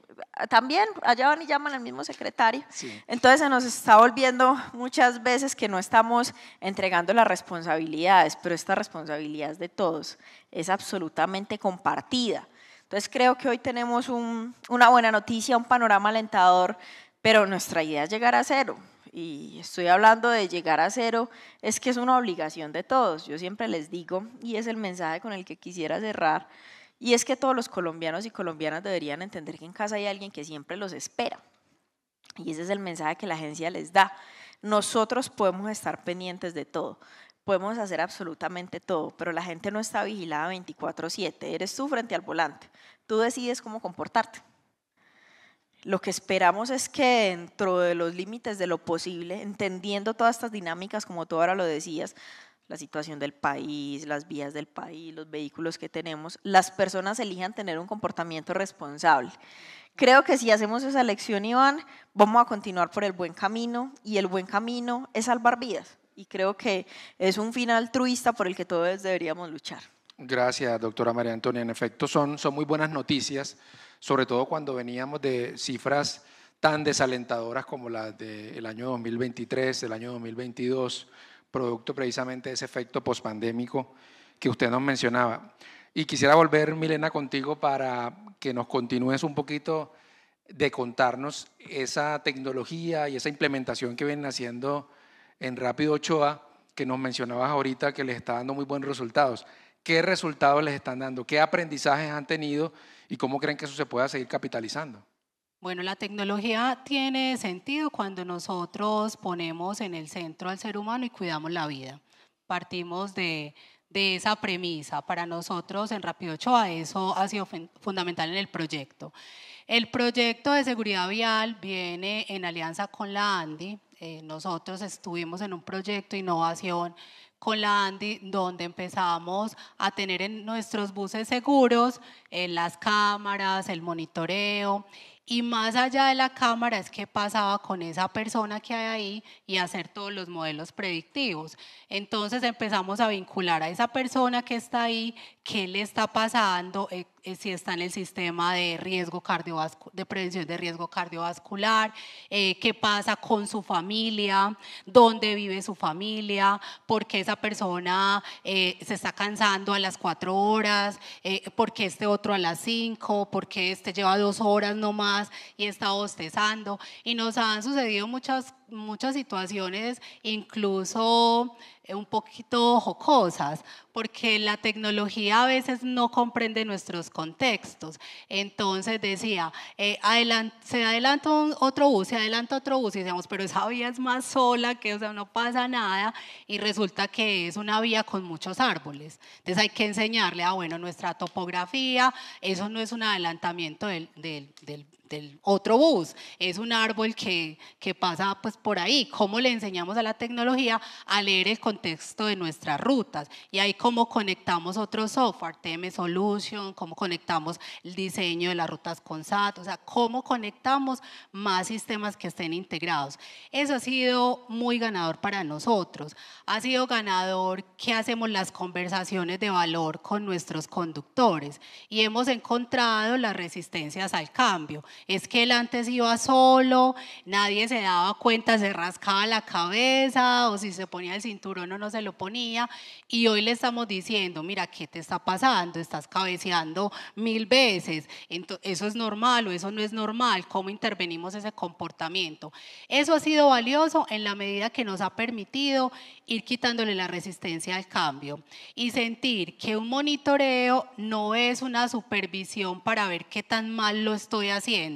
también allá van y llaman al mismo secretario. Sí. Entonces se nos está volviendo muchas veces que no estamos entregando las responsabilidades, pero esta responsabilidad es de todos, es absolutamente compartida. Entonces creo que hoy tenemos una buena noticia, un panorama alentador, pero nuestra idea es llegar a cero. Y estoy hablando de llegar a cero, es que es una obligación de todos. Yo siempre les digo, y es el mensaje con el que quisiera cerrar, y es que todos los colombianos y colombianas deberían entender que en casa hay alguien que siempre los espera. Y ese es el mensaje que la agencia les da. Nosotros podemos estar pendientes de todo, podemos hacer absolutamente todo, pero la gente no está vigilada 24/7, eres tú frente al volante, tú decides cómo comportarte. Lo que esperamos es que dentro de los límites de lo posible, entendiendo todas estas dinámicas, como tú ahora lo decías, la situación del país, las vías del país, los vehículos que tenemos, las personas elijan tener un comportamiento responsable. Creo que si hacemos esa elección, Iván, vamos a continuar por el buen camino, y el buen camino es salvar vidas, y creo que es un fin altruista por el que todos deberíamos luchar. Gracias, doctora María Antonia. En efecto, son muy buenas noticias, sobre todo cuando veníamos de cifras tan desalentadoras como las del año 2023, del año 2022, producto precisamente de ese efecto pospandémico que usted nos mencionaba. Y quisiera volver, Milena, contigo para que nos continúes un poquito de contarnos esa tecnología y esa implementación que vienen haciendo en Rápido Ochoa, que nos mencionabas ahorita que les está dando muy buenos resultados. ¿Qué resultados les están dando? ¿Qué aprendizajes han tenido? ¿Y cómo creen que eso se pueda seguir capitalizando? Bueno, la tecnología tiene sentido cuando nosotros ponemos en el centro al ser humano y cuidamos la vida. Partimos de esa premisa. Para nosotros en Rápido Ochoa eso ha sido fundamental en el proyecto. El proyecto de seguridad vial viene en alianza con la ANDI. Nosotros estuvimos en un proyecto de innovación con la ANDI, donde empezamos a tener en nuestros buses seguros las cámaras, el monitoreo, y más allá de la cámara es qué pasaba con esa persona que hay ahí y hacer todos los modelos predictivos. Entonces empezamos a vincular a esa persona que está ahí, qué le está pasando, si está en el sistema de riesgo de prevención de riesgo cardiovascular, qué pasa con su familia, dónde vive su familia, por qué esa persona se está cansando a las 4 horas, por qué este otro a las 5, por qué este lleva 2 horas nomás y está bostezando. Y nos han sucedido muchas situaciones, incluso un poquito jocosas, porque la tecnología a veces no comprende nuestros contextos. Entonces decía, se adelanta otro bus, se adelanta otro bus, y decíamos, pero esa vía es más sola, que o sea, no pasa nada, y resulta que es una vía con muchos árboles. Entonces hay que enseñarle, bueno, nuestra topografía, eso no es un adelantamiento del otro bus, es un árbol que pasa pues por ahí. ¿Cómo le enseñamos a la tecnología a leer el contexto de nuestras rutas? Y ahí cómo conectamos otro software, TM Solution, cómo conectamos el diseño de las rutas con SAT, o sea, cómo conectamos más sistemas que estén integrados. Eso ha sido muy ganador para nosotros. Ha sido ganador que hacemos las conversaciones de valor con nuestros conductores y hemos encontrado las resistencias al cambio. Es que él antes iba solo, nadie se daba cuenta, se rascaba la cabeza o si se ponía el cinturón o no se lo ponía, y hoy le estamos diciendo, mira, ¿qué te está pasando? Estás cabeceando 1000 veces, ¿eso es normal o eso no es normal? ¿Cómo intervenimos ese comportamiento? Eso ha sido valioso en la medida que nos ha permitido ir quitándole la resistencia al cambio y sentir que un monitoreo no es una supervisión para ver qué tan mal lo estoy haciendo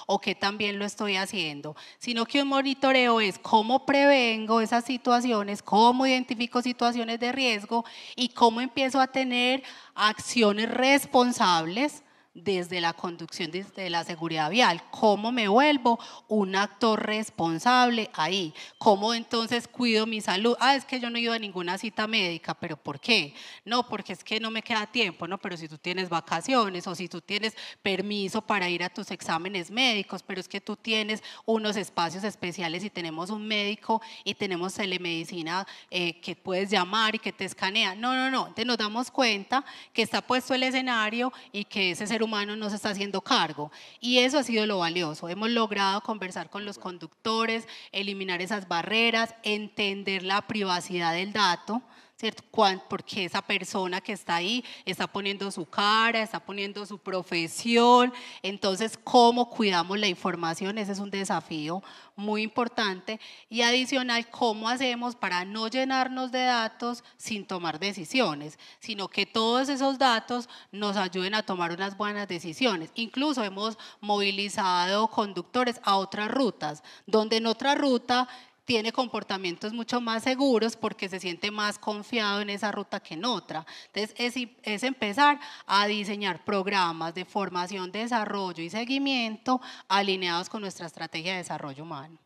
o qué tan bien lo estoy haciendo, sino que un monitoreo es cómo prevengo esas situaciones, cómo identifico situaciones de riesgo y cómo empiezo a tener acciones responsables desde la conducción, desde la seguridad vial. ¿Cómo me vuelvo un actor responsable ahí? ¿Cómo entonces cuido mi salud? Es que yo no he ido a ninguna cita médica, ¿pero por qué? No, porque es que no me queda tiempo, no, pero si tú tienes vacaciones o si tú tienes permiso para ir a tus exámenes médicos, pero es que tú tienes unos espacios especiales y tenemos un médico y tenemos telemedicina que puedes llamar y que te escanea. No, entonces nos damos cuenta que está puesto el escenario y que ese ser humano no se está haciendo cargo, y eso ha sido lo valioso. Hemos logrado conversar con los conductores, eliminar esas barreras, entender la privacidad del dato, ¿cierto? Porque esa persona que está ahí está poniendo su cara, está poniendo su profesión, entonces cómo cuidamos la información, ese es un desafío muy importante, y adicional, cómo hacemos para no llenarnos de datos sin tomar decisiones, sino que todos esos datos nos ayuden a tomar unas buenas decisiones. Incluso hemos movilizado conductores a otras rutas, donde en otra ruta tiene comportamientos mucho más seguros porque se siente más confiado en esa ruta que en otra. Entonces es empezar a diseñar programas de formación, desarrollo y seguimiento alineados con nuestra estrategia de desarrollo humano.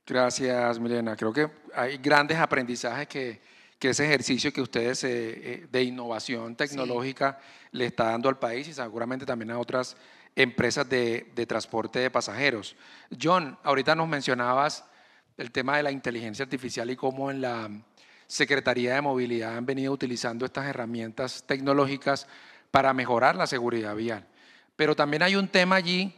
Gracias, Milena. Creo que hay grandes aprendizajes que ese ejercicio que ustedes de innovación tecnológica le está dando al país y seguramente también a otras empresas de transporte de pasajeros. John, ahorita nos mencionabas el tema de la inteligencia artificial y cómo en la Secretaría de Movilidad han venido utilizando estas herramientas tecnológicas para mejorar la seguridad vial. Pero también hay un tema allí,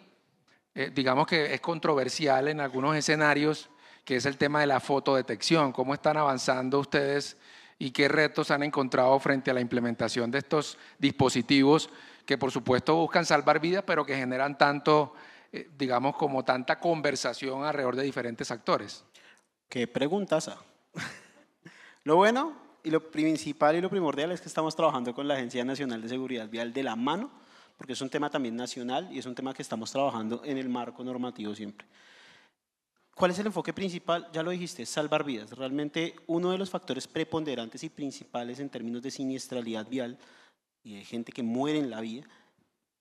digamos que es controversial en algunos escenarios, que es el tema de la fotodetección. ¿Cómo están avanzando ustedes y qué retos han encontrado frente a la implementación de estos dispositivos que por supuesto buscan salvar vidas, pero que generan tanto, digamos, como tanta conversación alrededor de diferentes actores? ¿Qué preguntas? Lo bueno y lo principal y lo primordial es que estamos trabajando con la Agencia Nacional de Seguridad Vial de la mano porque es un tema también nacional y es un tema que estamos trabajando en el marco normativo siempre. ¿Cuál es el enfoque principal? Ya lo dijiste, salvar vidas. Realmente uno de los factores preponderantes y principales en términos de siniestralidad vial y de gente que muere en la vía,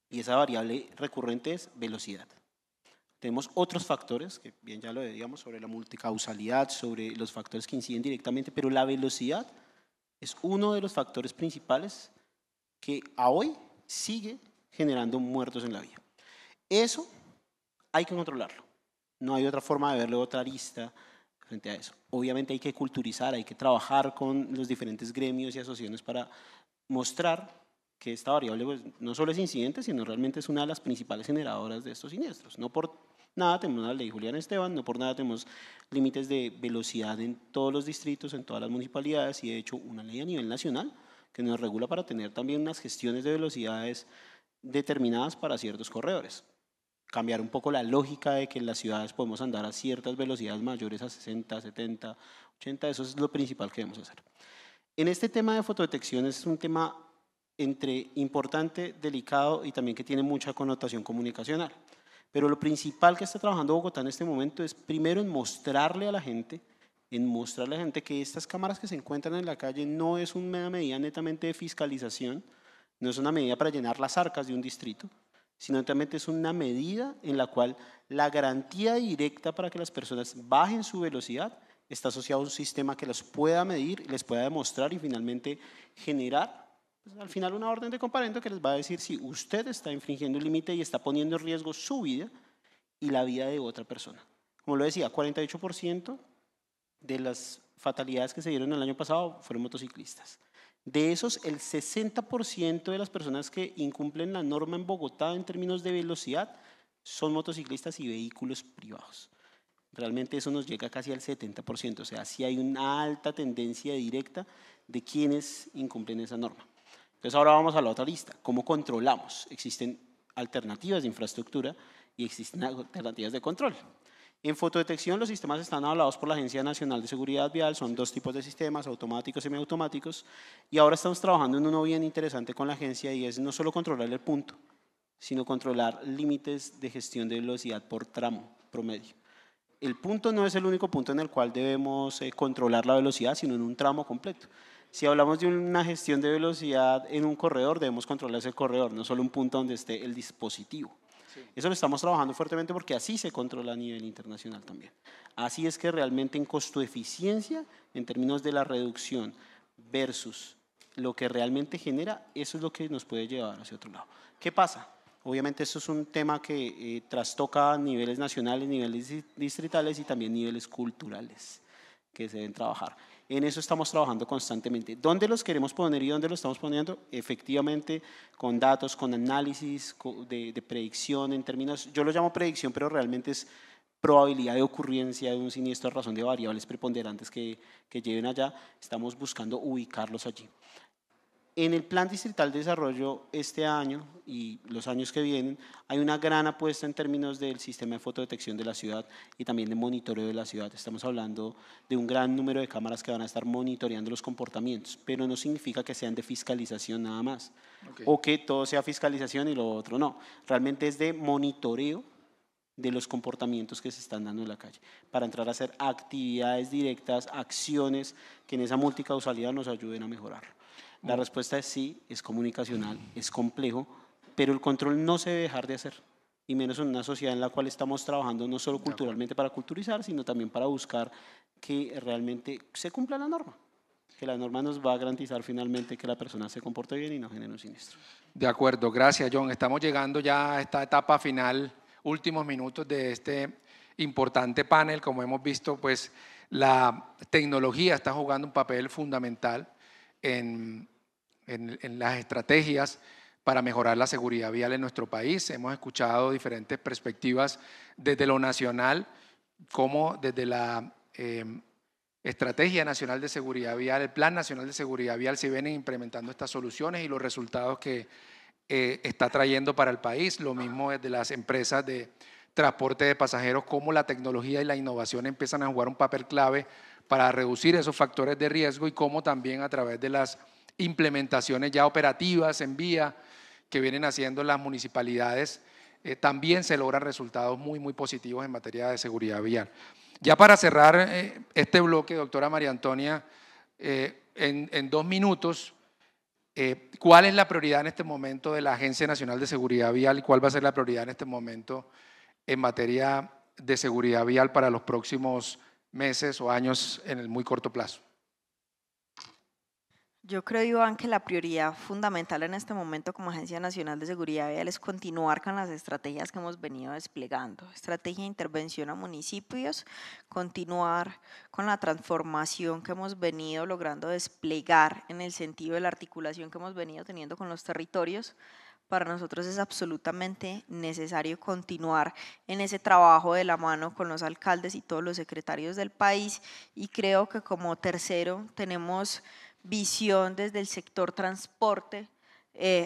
y esa variable recurrente es velocidad. Tenemos otros factores, que bien ya lo decíamos, sobre la multicausalidad, sobre los factores que inciden directamente, pero la velocidad es uno de los factores principales que a hoy sigue generando muertos en la vía. Eso hay que controlarlo. No hay otra forma de verlo, otra arista frente a eso. Obviamente hay que culturizar, hay que trabajar con los diferentes gremios y asociaciones para mostrar que esta variable pues, no solo es incidente, sino realmente es una de las principales generadoras de estos siniestros. No por nada tenemos una ley Julián Esteban, no por nada tenemos límites de velocidad en todos los distritos, en todas las municipalidades y de hecho una ley a nivel nacional que nos regula para tener también unas gestiones de velocidades determinadas para ciertos corredores. Cambiar un poco la lógica de que en las ciudades podemos andar a ciertas velocidades mayores a 60, 70, 80, eso es lo principal que debemos hacer. En este tema de fotodetección es un tema entre importante, delicado y también que tiene mucha connotación comunicacional. Pero lo principal que está trabajando Bogotá en este momento es primero en mostrarle a la gente que estas cámaras que se encuentran en la calle no es una medida netamente de fiscalización, no es una medida para llenar las arcas de un distrito, sino netamente es una medida en la cual la garantía directa para que las personas bajen su velocidad está asociada a un sistema que los pueda medir, les pueda demostrar y finalmente generar pues, al final una orden de comparendo que les va a decir si usted está infringiendo el límite y está poniendo en riesgo su vida y la vida de otra persona. Como lo decía, 48% de las fatalidades que se dieron el año pasado fueron motociclistas. De esos, el 60% de las personas que incumplen la norma en Bogotá en términos de velocidad son motociclistas y vehículos privados. Realmente eso nos llega casi al 70%, o sea, sí hay una alta tendencia directa de quienes incumplen esa norma. Entonces ahora vamos a la otra lista, ¿cómo controlamos? Existen alternativas de infraestructura y existen alternativas de control. En fotodetección los sistemas están avalados por la Agencia Nacional de Seguridad Vial, son dos tipos de sistemas, automáticos y semiautomáticos, y ahora estamos trabajando en uno bien interesante con la agencia y es no solo controlar el punto, sino controlar límites de gestión de velocidad por tramo promedio. El punto no es el único punto en el cual debemos controlar la velocidad, sino en un tramo completo. Si hablamos de una gestión de velocidad en un corredor, debemos controlar ese corredor, no solo un punto donde esté el dispositivo. Eso lo estamos trabajando fuertemente porque así se controla a nivel internacional también. Así es que realmente en costo-eficiencia, en términos de la reducción versus lo que realmente genera, eso es lo que nos puede llevar hacia otro lado. ¿Qué pasa? Obviamente esto es un tema que trastoca niveles nacionales, niveles distritales y también niveles culturales que se deben trabajar. En eso estamos trabajando constantemente. ¿Dónde los queremos poner y dónde los estamos poniendo? Efectivamente, con datos, con análisis de predicción en términos, yo lo llamo predicción, pero realmente es probabilidad de ocurrencia de un siniestro a razón de variables preponderantes que lleven allá. Estamos buscando ubicarlos allí. En el Plan Distrital de Desarrollo este año y los años que vienen hay una gran apuesta en términos del sistema de fotodetección de la ciudad y también de monitoreo de la ciudad. Estamos hablando de un gran número de cámaras que van a estar monitoreando los comportamientos, pero no significa que sean de fiscalización nada más, o que todo sea fiscalización y lo otro no. Realmente es de monitoreo de los comportamientos que se están dando en la calle, para entrar a hacer actividades directas, acciones que en esa multicausalidad nos ayuden a mejorarlo. La respuesta es sí, es comunicacional, es complejo, pero el control no se debe dejar de hacer, y menos en una sociedad en la cual estamos trabajando no solo culturalmente para culturizar, sino también para buscar que realmente se cumpla la norma, que la norma nos va a garantizar finalmente que la persona se comporte bien y no genere un siniestro. De acuerdo, gracias John. Estamos llegando ya a esta etapa final, últimos minutos de este importante panel. Como hemos visto, pues la tecnología está jugando un papel fundamental en las estrategias para mejorar la seguridad vial en nuestro país. Hemos escuchado diferentes perspectivas desde lo nacional, como desde la Estrategia Nacional de Seguridad Vial, el Plan Nacional de Seguridad Vial, se vienen implementando estas soluciones y los resultados que está trayendo para el país. Lo mismo desde las empresas de transporte de pasajeros, cómo la tecnología y la innovación empiezan a jugar un papel clave para reducir esos factores de riesgo y cómo también a través de las implementaciones ya operativas en vía que vienen haciendo las municipalidades, también se logran resultados muy, muy positivos en materia de seguridad vial. Ya para cerrar este bloque, doctora María Antonia, en 2 minutos, ¿cuál es la prioridad en este momento de la Agencia Nacional de Seguridad Vial y cuál va a ser la prioridad en este momento en materia de seguridad vial para los próximos meses o años en el muy corto plazo? Yo creo, Iván, que la prioridad fundamental en este momento como Agencia Nacional de Seguridad Vial es continuar con las estrategias que hemos venido desplegando. Estrategia de intervención a municipios, continuar con la transformación que hemos venido logrando desplegar en el sentido de la articulación que hemos venido teniendo con los territorios. Para nosotros es absolutamente necesario continuar en ese trabajo de la mano con los alcaldes y todos los secretarios del país, y creo que como tercero tenemos visión desde el sector transporte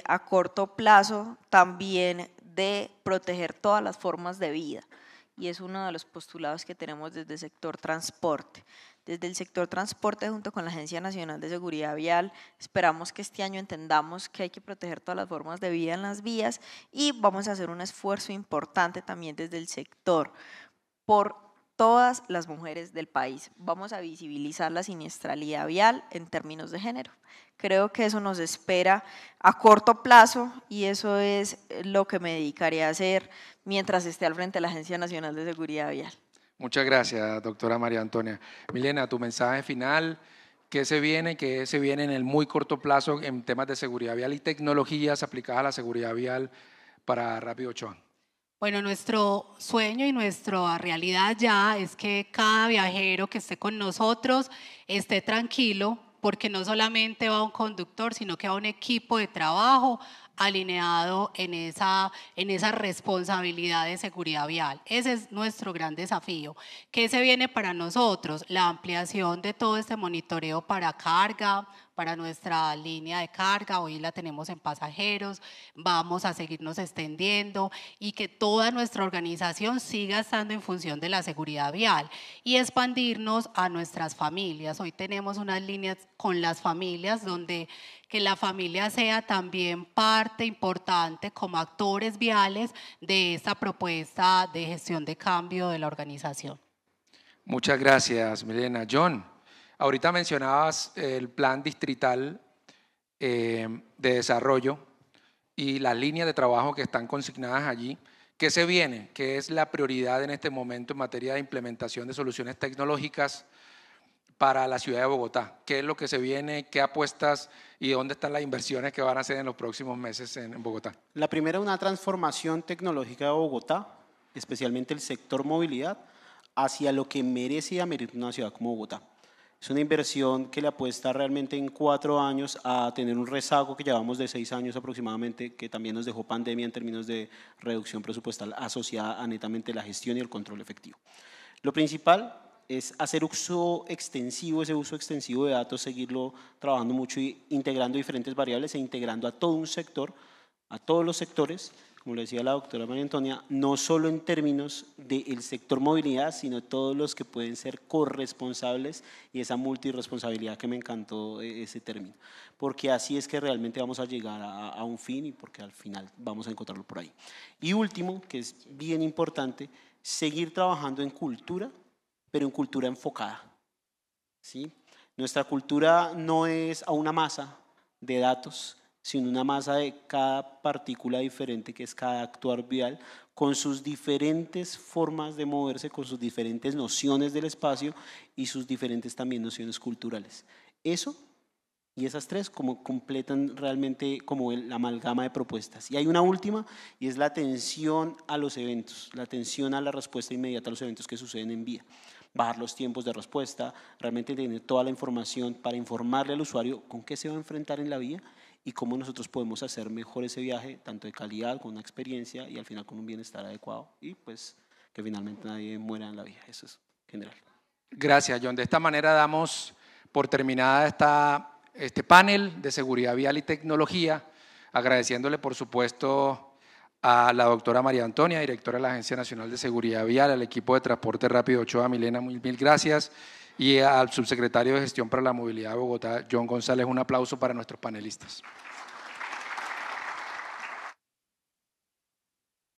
a corto plazo también de proteger todas las formas de vida, y es uno de los postulados que tenemos desde el sector transporte. Desde el sector transporte, junto con la Agencia Nacional de Seguridad Vial, esperamos que este año entendamos que hay que proteger todas las formas de vida en las vías, y vamos a hacer un esfuerzo importante también desde el sector por todas las mujeres del país. Vamos a visibilizar la siniestralidad vial en términos de género. Creo que eso nos espera a corto plazo, y eso es lo que me dedicaré a hacer mientras esté al frente de la Agencia Nacional de Seguridad Vial. Muchas gracias, doctora María Antonia. Milena, tu mensaje final, ¿qué se viene en el muy corto plazo en temas de seguridad vial y tecnologías aplicadas a la seguridad vial para Rápido Ochoa? Bueno, nuestro sueño y nuestra realidad ya es que cada viajero que esté con nosotros esté tranquilo, porque no solamente va un conductor, sino que va un equipo de trabajo alineado en esa responsabilidad de seguridad vial. Ese es nuestro gran desafío. ¿Qué se viene para nosotros? La ampliación de todo este monitoreo para carga, para nuestra línea de carga. Hoy la tenemos en pasajeros, vamos a seguirnos extendiendo, y que toda nuestra organización siga estando en función de la seguridad vial y expandirnos a nuestras familias. Hoy tenemos unas líneas con las familias donde que la familia sea también parte importante como actores viales de esta propuesta de gestión de cambio de la organización. Muchas gracias, Milena. John, ahorita mencionabas el plan distrital de desarrollo y las líneas de trabajo que están consignadas allí. ¿Qué se viene? ¿Qué es la prioridad en este momento en materia de implementación de soluciones tecnológicas para la ciudad de Bogotá? ¿Qué es lo que se viene? ¿Qué apuestas y dónde están las inversiones que van a hacer en los próximos meses en Bogotá? La primera, una transformación tecnológica de Bogotá, especialmente el sector movilidad, hacia lo que merece y amerita una ciudad como Bogotá. Es una inversión que le apuesta realmente en 4 años a tener un rezago que llevamos de 6 años aproximadamente, que también nos dejó pandemia en términos de reducción presupuestal asociada a netamente la gestión y el control efectivo. Lo principal es hacer uso extensivo, ese uso extensivo de datos, seguirlo trabajando mucho y integrando diferentes variables e integrando a todo un sector, a todos los sectores, como le decía la doctora María Antonia, no solo en términos del sector movilidad, sino todos los que pueden ser corresponsables, y esa multiresponsabilidad que me encantó ese término, porque así es que realmente vamos a llegar a un fin, y porque al final vamos a encontrarlo por ahí. Y último, que es bien importante, seguir trabajando en cultura, pero en cultura enfocada, ¿sí? Nuestra cultura no es a una masa de datos, sino una masa de cada partícula diferente, que es cada actuar vial, con sus diferentes formas de moverse, con sus diferentes nociones del espacio y sus diferentes también nociones culturales. Eso y esas 3 como completan realmente como la amalgama de propuestas. Y hay una última, y es la atención a los eventos, la atención a la respuesta inmediata a los eventos que suceden en vía. Bajar los tiempos de respuesta, realmente tener toda la información para informarle al usuario con qué se va a enfrentar en la vía y cómo nosotros podemos hacer mejor ese viaje, tanto de calidad, con una experiencia y al final con un bienestar adecuado, y pues que finalmente nadie muera en la vía. Eso es general. Gracias, John. De esta manera damos por terminada este panel de seguridad vial y tecnología, agradeciéndole por supuesto a la doctora María Antonia, directora de la Agencia Nacional de Seguridad Vial, al equipo de Transporte Rápido Ochoa, Milena, mil gracias, y al subsecretario de Gestión para la Movilidad de Bogotá, John González. Un aplauso para nuestros panelistas.